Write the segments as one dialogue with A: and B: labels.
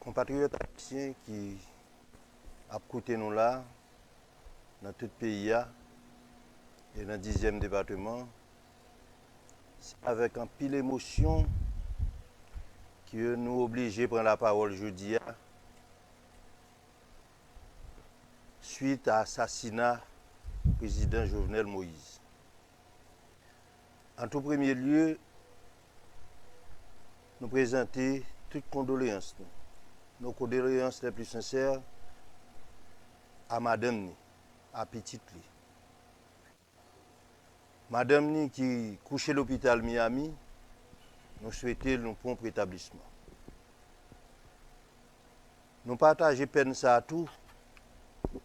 A: compatriotes haïtiens qui a côté nous là, dans tout le pays et dans le 10e département, c'est avec un pile d'émotion que nous obligés de prendre la parole aujourd'hui suite à l'assassinat du président Jovenel Moïse. En tout premier lieu, nous présenter toutes condoléances, nos condoléances les plus sincères à Madame Ni, à Petite Li. Madame Ni qui couchait à l'hôpital Miami, nous souhaitons un prompt rétablissement. Nous partageons peine ça à tout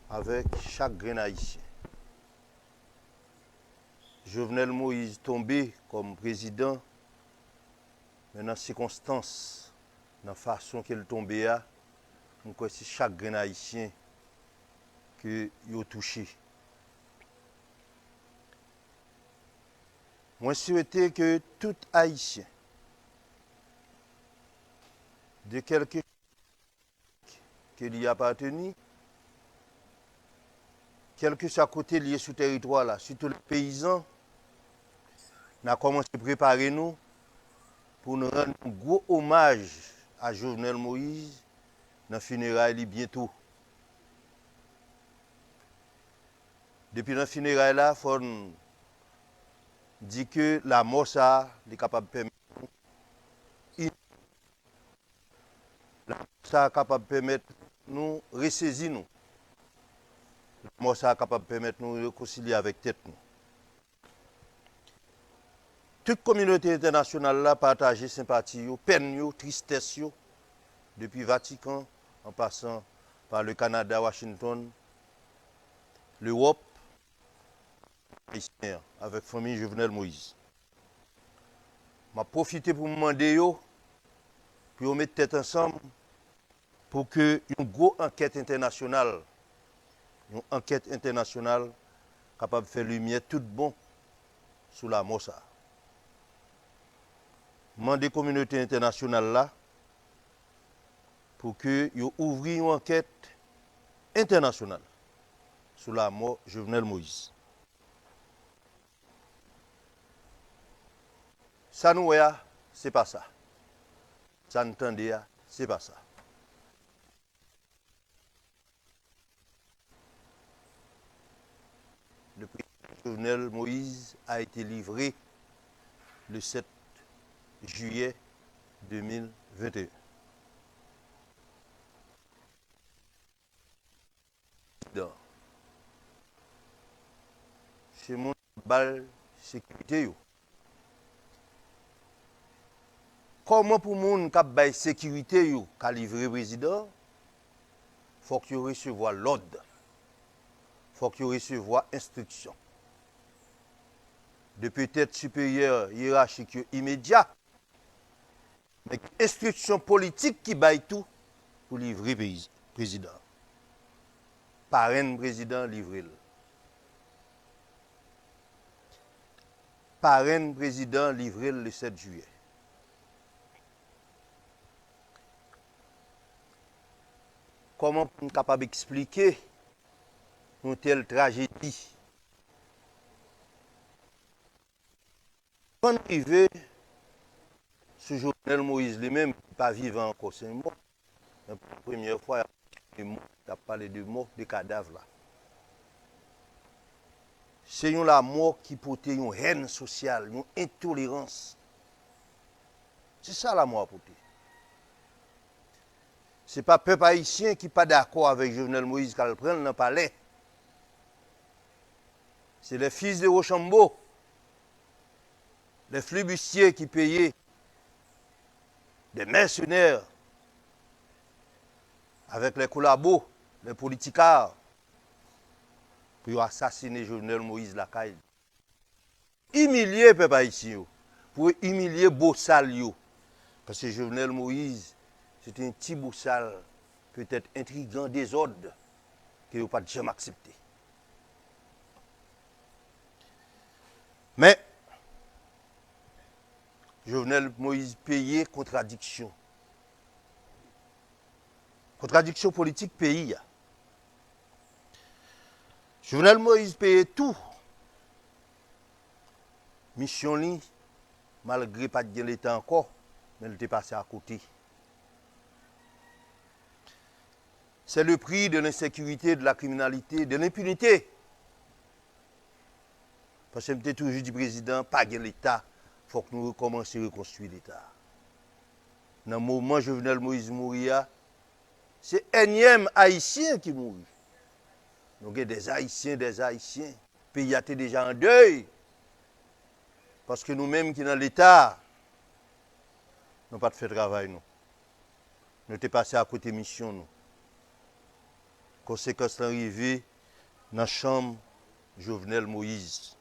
A: avec chaque grain haïtien. Jovenel Moïse tombé comme président, mais dans les circonstances, dans la façon qu'il tombé, nous connaissons chaque grain haïtien que il a touché. Moi, je souhaite que tout haïtien, de quelque que lui appartenu, quel que soit côté lié sous territoire là, surtout les paysans, nous avons commencé à préparer nous pour nous rendre un gros hommage à Jovenel Moïse dans le funérailles bientôt. Depuis le funérailles là, il faut dire que la mort ça est capable de permettre nous ressaisir nous. La mort ça est capable de permettre nous réconcilier avec tête nous. Toute communauté internationale là partage sympathie, peine, tristesse depuis Vatican en passant par le Canada, Washington, l'Europe, avec la famille Jovenel Moïse. Je profite pour me demander pour mettre tête ensemble pour que une grosse enquête internationale capable de faire lumière tout bon sur la mort ça. Je demande à la communauté internationale là pour que ouvre une enquête internationale sur la mort de Jovenel Moïse. Ça nous est, c'est pas ça. Ça nous tendait, c'est pas ça. Le président Jovenel Moïse a été livré le 7 juillet 2021. C'est mon balle sécurité. Comment pour moun k'ap bay sécurité qu'a livré président, faut qu'il recevoir l'ordre. Faut qu'il recevoir instruction. De peut-être supérieur hiérarchique immédiat, mais instruction politique qui baille tout pour livrer président. Parrain président livré. Parrain président livré le 7 juillet. Comment on est capable d'expliquer une telle tragédie? Quand arrivé, ce Jovenel Moïse lui-même, pas vivant encore, c'est mort. La première fois, il a parlé de mort, de cadavres là. C'est la mort qui porte une haine sociale, une intolérance. C'est ça la mort à porter. Ce n'est pas le peuple haïtien qui n'est pas d'accord avec Jovenel Moïse qu'elle prenne dans le palais. C'est les fils de Rochambeau, les flibustiers qui payaient, des mercenaires, avec les collabos, les politicards, pour assassiner Jovenel Moïse Lacaille. Humilier le peuple haïtien, pour humilier Bossal. Parce que Jovenel Moïse, c'est un petit Bossal, peut-être intriguant, désordre, que vous n'avez pas jamais accepté. Mais, Jovenel Moïse payait contradiction. Contradiction politique pays. Jovenel Moïse paye tout. Mission li, malgré pas de l'État encore, mais il était passé à côté. C'est le prix de l'insécurité, de la criminalité, de l'impunité. Parce que je toujours dit président, pas de l'État, il faut que nous recommencions à reconstruire l'État. Dans le moment où Jovenel Moïse mourir, c'est énième Haïtien qui mourit. Nous avons des Haïtiens. Le pays a été déjà en deuil. Parce que nous-mêmes qui sommes dans l'État, nous n'avons pas fait travail. Nous sommes passés à côté de mission. Nous. Conséquence arrivée dans la chambre Jovenel Moïse.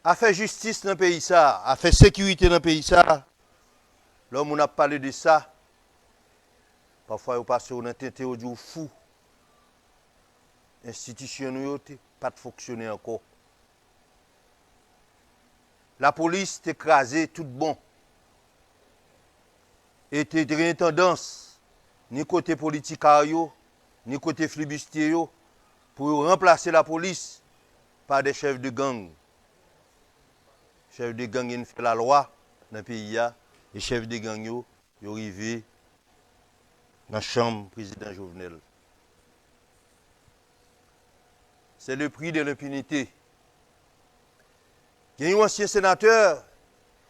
A: A fait justice dans le pays, ça, a fait sécurité dans le pays, ça. L'homme, on a parlé de ça. Parfois, on passe au tête au fou. Institution n'ont pas de fonctionner encore. La police est écrasée, tout bon. Et il y a une tendance, ni côté politique, ni côté flibustier, pour remplacer la police par des chefs de gang. Chefs de gang, ils font la loi dans le pays. Les chefs de gang, ils arrivent dans la chambre du président Jovenel. C'est le prix de l'impunité. Il y a un ancien sénateur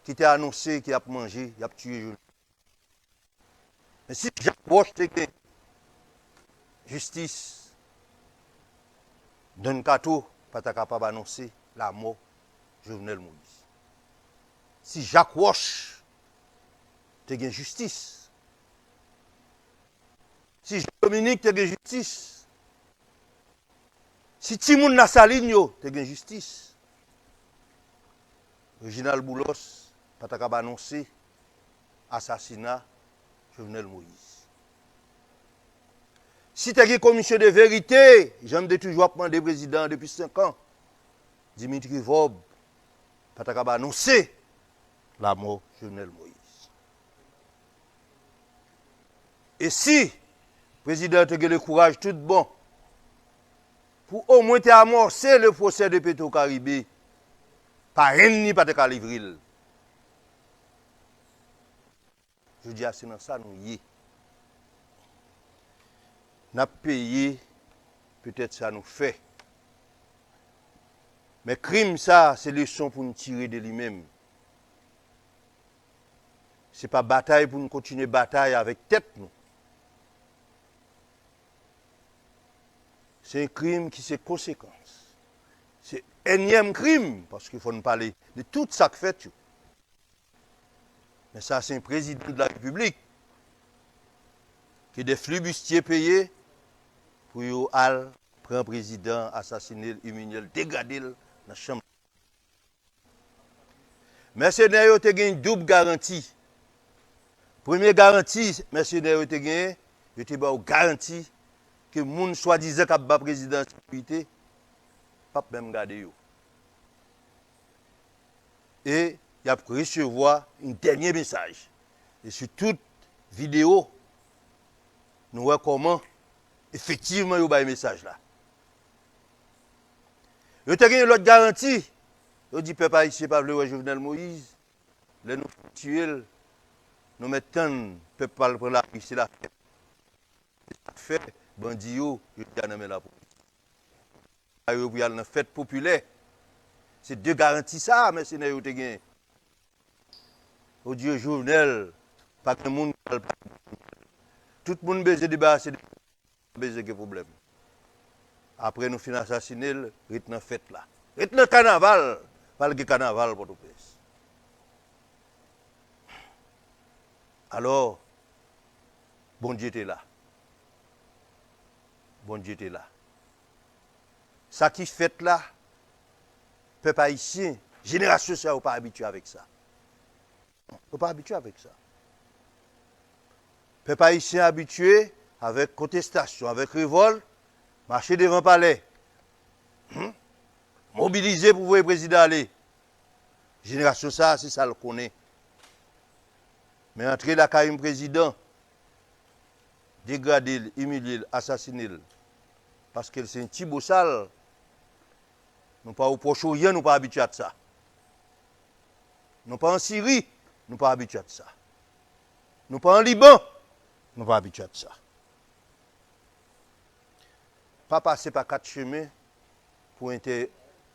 A: qui t'a annoncé qu'il a mangé, il a tué Jovenel. Mais si j'approche de justice, d'un cateau, pas capable d'annoncer la mort de Jovenel Moïse. Si Jacques Roche, tu as justice. Si Dominique, tu as justice. Si Timoun Nassaligno, tu as justice. Reginald Boulos, pas capable d'annoncer assassinat Jovenel Moïse. Si tu as une commission de vérité, j'aime toujours demander président depuis 5 ans, Dimitri Vob, pas capable d'annoncer la mort de Jovenel Moïse. Et si le président a le courage tout bon, pour au moins amorcer le procès de Petro-Caribé, par rien ni pas de livrer. Je dis à c'est dans ça nous y. N'a payé, peut-être ça nous fait. Mais crime ça, c'est leçon pour nous tirer de lui-même. Ce n'est pas bataille pour nous continuer bataille avec tête nous. C'est un crime qui a conséquences. C'est un énième crime, parce qu'il faut nous parler de tout ça que fait. Mais ça, c'est un président de la République qui a des flibustiers payés pour prendre un président, assassiner, humilier, dégrader dans la chambre. Mercenaires ont une double garantie. Première garantie, mercenaires ont une garantie que les gens soi-disant qui ont président de la sécurité, pas même garder. Et il a recevoir un dernier message. Et sur toute vidéo, nous voyons comment effectivement il y a un message là. Il y a une autre garantie. Il dit peuple haïtien pas vouloir Jovenel Moïse. Les nous tuer, nous mettons peuple pas prendre la rue, c'est la fête. Fait bandit yo, il y a la police. Il y a une fête populaire. C'est deux garanties ça, mais c'est nous gagné. Au Dieu Jovenel, pas que le monde parle pas. Tout le monde besoin de base, c'est besoin de problème. Après nous finissons assassiner, rythme la fête là. Rythme le carnaval, pas le carnaval pour tout pays. Alors, bon Dieu était là. Bon Dieu était là. Ça qui fait là, peuple haïtien, génération ça, n'est pas habitué avec ça. On n'est pas habitué avec ça. Peuple haïtien habitué avec contestation, avec révolte, marcher devant le palais, mobiliser pour voir le président aller. Génération ça, c'est ça le connaît. Mais entrer la caille président, dégrader, humilier, assassiner, parce que c'est un petit beau sale, nous pas au Proche-Orient, nous pas habitués à ça. Nous pas en Syrie, nous pas habitués à ça. Nous pas en Liban, nous pas habitués à ça. Pas passer par 4 chemins pour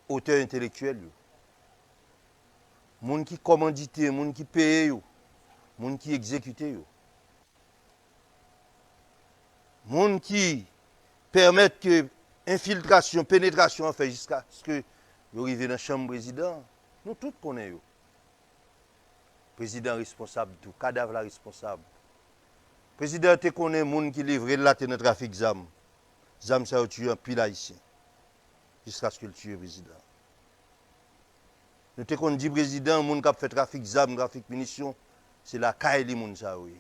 A: auteur intellectuel. Moun qui commandite, moun qui paye, moun qui exécute. Moun qui permettent que infiltration, pénétration fait jusqu'à ce que vous arrivez dans la chambre président. Nous tous connaissons. Président responsable, tout cadavre la responsable. Président te connaît moun qui livre là dans le trafic zam. Zam ça tué un pile haïtien. Jusqu'à ce que le tue président. Nous te connaît dit président moun qui fait trafic zam, trafic munitions, c'est la caille li moun ça oui.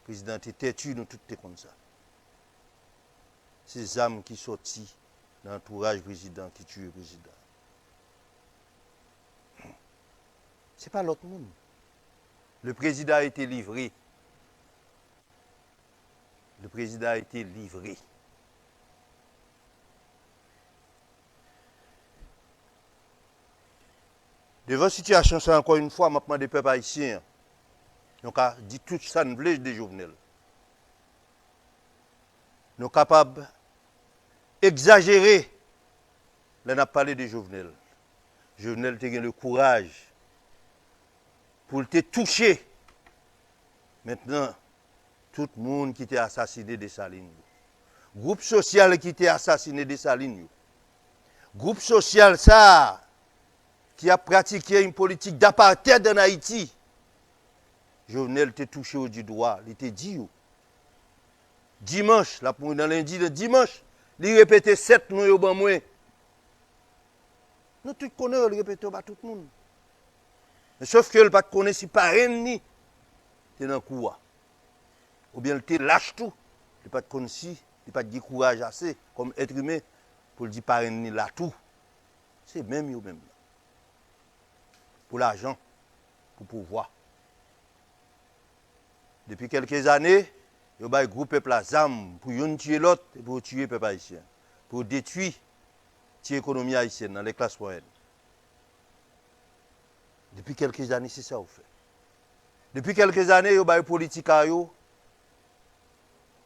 A: Président te têtu nous tout te comme ça. Ces âmes qui sortent dans l'entourage président qui tue le président. Ce n'est pas l'autre monde. Le président a été livré. Le président a été livré. Devant la situation, ça encore une fois, maintenant des peuples haïtiens. Donc, a dit tout ça ne voulait des Jovenel. Nous sommes capables d'exagérer. Là, on a parlé de Jovenel. Jovenel a eu le courage pour te toucher. Maintenant, tout le monde qui était assassiné de Salines. Groupe social qui était assassiné de Salines. Groupe social, ça, qui a pratiqué une politique d'apartheid en Haïti. Jovenel te touché au du droit, il te dit. Dimanche, là, pour dans lundi, le dimanche, il répétait 7 nous au ban moins. Nous tous connaissons, il répétait à tout le monde. Mais sauf que le pas connaît si parrain ni, c'est dans le coup. Ou bien il te lâche tout, il pas connaît si, il pas de courage assez, comme être humain, pour dire parrain ni là tout. C'est même yo même. Pour l'argent, pour pouvoir. Depuis quelques années, il y a un groupe peuple à ZAM pour tuer l'autre et pour tuer le peuple haïtien. Pour détruire l'économie haïtienne dans les classes moyennes. Depuis quelques années, c'est ça qu'on fait. Depuis quelques années, il y a des politiciens,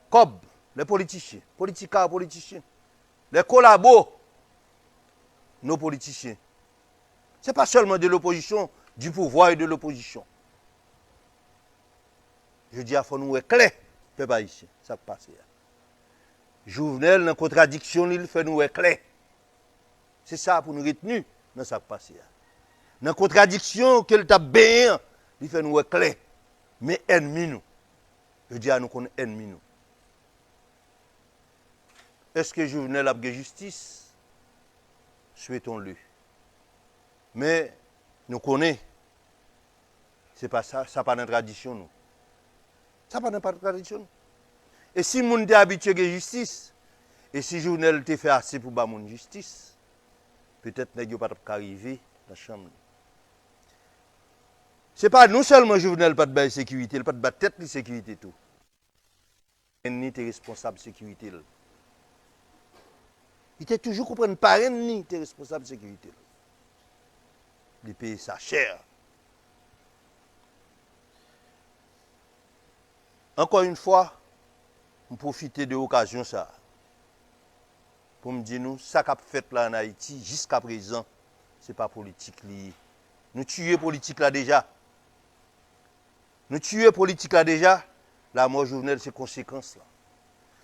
A: comme les politiciens, politiciens, les collabos, nos politiciens. Ce n'est pas seulement de l'opposition, du pouvoir et de l'opposition. Je dis à faut nous éclairer, peuple haïtien, ça passe. Jovenel, dans contradiction, il fait nous éclairer. C'est ça pour nous retenir dans ça passe. Dans contradiction, qu'il t'a bien, il fait nous éclairer. Mais ennemi nous. Je dis à nous qu'on est ennemi nous. Est-ce que Jovenel a de justice? Souhaitons-le. Mais nous connaissons. Ce n'est pas ça, ça n'a pas de tradition nous. Ça n'a pas de tradition. Et si moun est habitué à la justice, et si Jovenel te fait assez pour ba moun justice, peut-être qu'il n'y a pas arriver dans la chambre. Ce n'est pas non seulement Jovenel pas de sécurité, il pas de tête de sécurité tout. Il est responsable de sécurité. Il était toujours comprendre parrain ni était responsable de sécurité. Il paye sa cher. Encore une fois, je profite de l'occasion ça pour me dire nous, ça qu'a fait là en Haïti jusqu'à présent, ce n'est pas politique lié. Nous tuons politique là déjà. Nous tuons politique là déjà. La mort Jovenel, c'est conséquence là.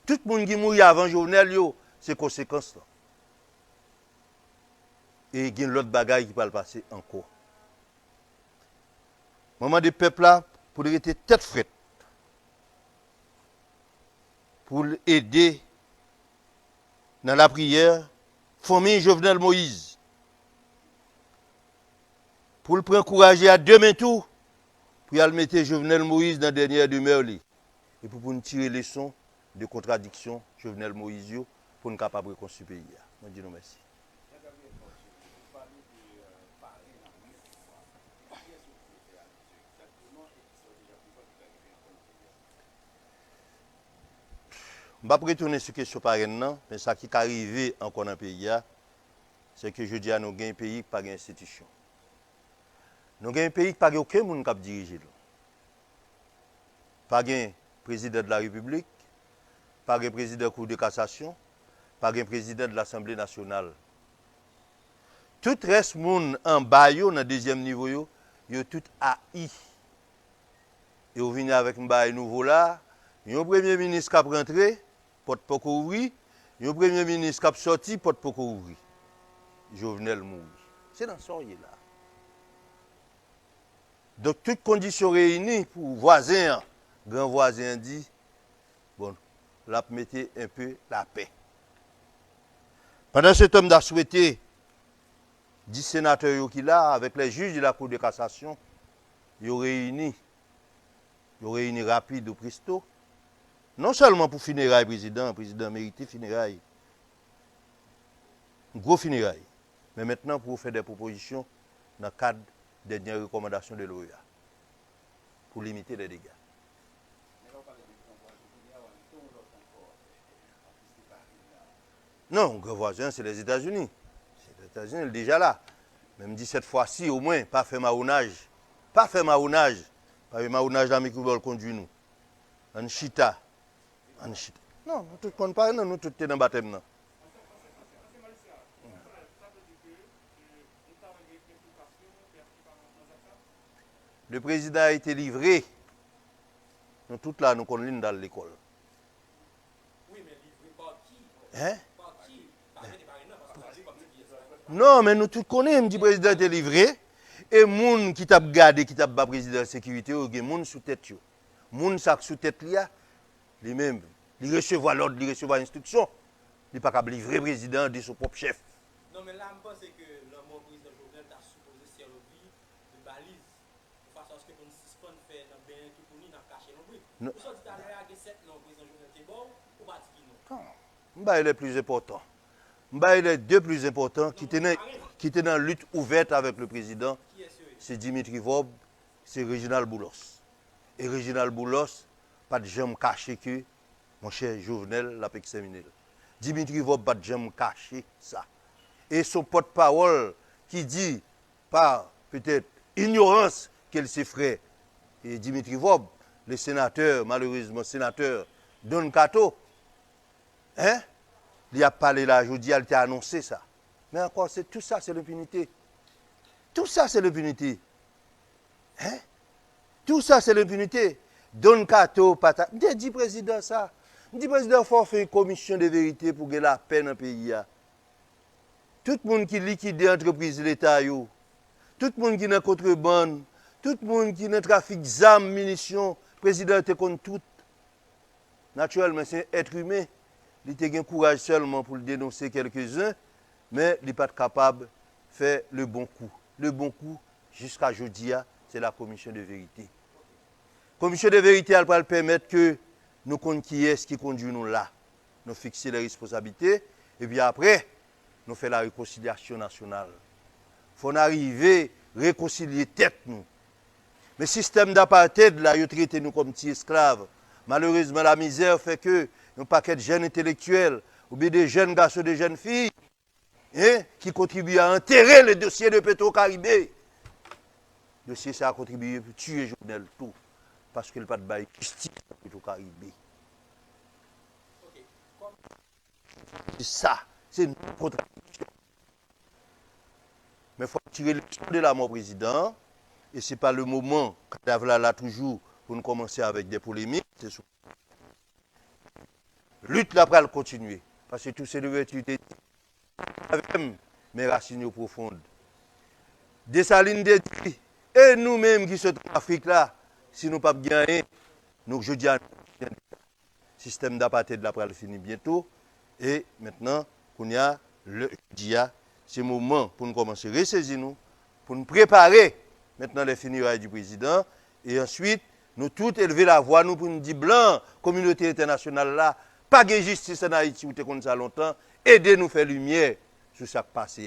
A: Tout le monde qui mourit avant Jovenel, c'est conséquence là. Et il y a l'autre bagaille qui va le passer encore. Moment des peuples là, pour les rester tête frette. Pour aider dans la prière, famille Jovenel Moïse. Pour le prendre courage à demain tout, pour y mettre Jovenel Moïse dans la dernière demeure. Et pour nous tirer les leçons de contradiction, Jovenel Moïse, pour nous capables de reconstruire le pays. Je dis merci. vais pas retourner sur la question parrain, mais ça qui est arrivé encore dans le pays, c'est que je dis à nous avons un pays qui n'a pas d'institution. Nous avons un pays qui n'a pas aucun monde qui dirige. Pas de président de la République, pas de président de la Cour de cassation, pas de président de l'Assemblée nationale. Tout reste monde en bas, dans le deuxième niveau, ils sont tout haïs. Et vous venez avec un bail nouveau là, un premier ministre qui a rentré, porte pas ouvrir, un premier ministre qui a sorti, porte pas ouvrir. Jovenel Moïse. C'est dans ce là. Donc, toutes conditions réunies pour voisin, grand voisin dit, bon, la mettez un peu la paix. Pendant ce temps, a souhaité 10 sénateurs qui là, avec les juges de la Cour de cassation, ils ont réuni rapide au presto. Non seulement pour funérailles le président mérité funérailles. Un gros funérailles. Mais maintenant pour faire des propositions dans le cadre des dernières recommandations de l'OEA. Pour limiter les dégâts. Non, grand voisin, c'est les États-Unis. Les États-Unis, ils sont déjà là. Même dit cette fois-ci, au moins, pas faire marounage. Pas faire marounage. Pas faire marounage dans le micro conduit nous. En chita. En chita. Non, nous tous ne pas, nous tous dans le baptême. Non. Le président a été livré. Nous tous là, nous connaissons dans l'école. Oui, mais livré par qui? Hein? Par qui? Non, mais nous tous connaissons, le président a été livré. Et les gens qui t'a gardé, qui t'a pas président de la sécurité, il y a des gens sous tête. Les gens sous tête, lui-même, il recevoir l'ordre, il recevoir l'instruction. Il n'est pas capable de livrer le président de son propre chef.
B: Non, mais là, je pense que le mot président Jovenel a supposé servir de balise. De façon à ce que nous suspend faire dans bien tout pour nous, dans cacher nos bruits. Pour ça, tu as réagi à 7 non, président Jovenel, c'est bon, ou pas dire non?
A: Non, il est plus important. Il est deux plus importants qui étaient dans la lutte ouverte avec le président. C'est Dimitri Vob, c'est Réginald Boulos. Et Réginald Boulos, pas de jamais caché que mon cher Jovenel l'a examiné. Dimitri Vob, pas de jamais caché ça. Et son porte-parole qui dit, par peut-être ignorance qu'elle s'effraie, et Dimitri Vob, le sénateur, malheureusement sénateur Don Cato, hein? Il a parlé là, je dis, il a annoncé ça. Mais encore, tout ça, c'est l'impunité. Tout ça, c'est l'impunité. Hein? Tout ça, c'est l'impunité. Don Cato, pata. Je dis président ça. Je dis président, il faut faire une commission de vérité pour que la paix dans le pays. Tout le monde qui liquide l'entreprise de l'État, tout le monde qui est dans contrebande, tout le monde qui est dans trafic d'armes, munitions, le président est contre tout. Naturellement, c'est un être humain. Il a eu courage seulement pour dénoncer quelques-uns, mais il n'est pas capable de faire le bon coup. Le bon coup, jusqu'à aujourd'hui, c'est la commission de vérité. La commission de vérité, elle va permettre que nous connaissions qui est ce qui conduit nous là. Nous fixer les responsabilités, et puis après, nous faisons la réconciliation nationale. Il faut arriver à réconcilier tête nous. Mais le système d'apartheid, là, il traite nous comme petits esclaves. Malheureusement, la misère fait que un paquet de jeunes intellectuels, ou bien des jeunes garçons, des jeunes filles, hein, qui contribuent à enterrer le dossier de Petro-Caribé. Le dossier, ça a contribué à tuer Jovenel tout, parce qu'il n'y a pas de bail justice à Petro-Caribé. C'est ça, c'est une contradiction. Mais il faut tirer le son de la mort président, et ce n'est pas le moment, quand là toujours, pour nous commencer avec des polémiques, c'est sûr. Lutte là pour continuer. Parce que tout c'est l'ouverture des avec mes racines profondes. Dessalines dit, et nous-mêmes qui sommes en Afrique là, si nous ne pas gagner, nous je dis à le système d'apartheid là pour finir bientôt. Et maintenant, qu'on y a le dia, c'est le moment pour nous commencer à ressaisir nous, pour nous préparer maintenant les funérailles du président. Et ensuite, nous tous élever la voix, nous pour nous dire blanc, communauté internationale là, pas de justice en Haïti, où tu es comme ça longtemps, aidez nous faire lumière sur ce qui passe.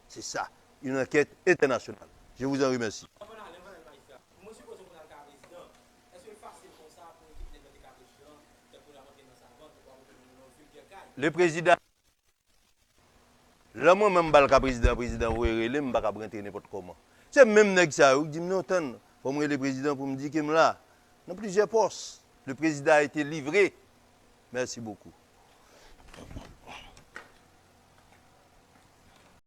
A: C'est ça, une enquête internationale. Je vous en remercie. le président, là, moi-même, je président, vous voyez, je ne vais pas rentrer n'importe comment. C'est même nèg ça, vous dites, non, attends, pour moi, le président, pour me dire qu'il est là, dans plusieurs postes. Le président a été livré. Merci beaucoup.